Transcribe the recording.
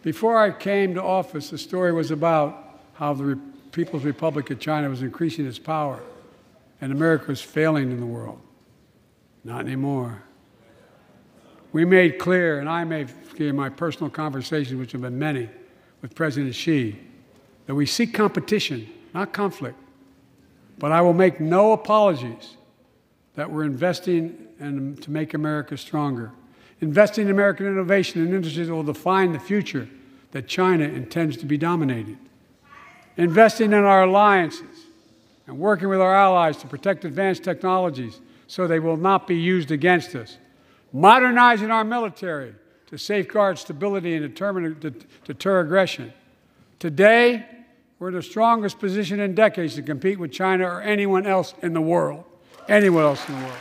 Before I came to office, the story was about how the People's Republic of China was increasing its power and America was failing in the world. Not anymore. We made clear, and I made clear in my personal conversations, which have been many, with President Xi, that we seek competition, not conflict. But I will make no apologies that we're investing to make America stronger. Investing in American innovation and industries that will define the future that China intends to be dominating. Investing in our alliances and working with our allies to protect advanced technologies so they will not be used against us. Modernizing our military to safeguard stability and deter aggression. Today, we're in the strongest position in decades to compete with China or anyone else in the world. Anyone else in the world.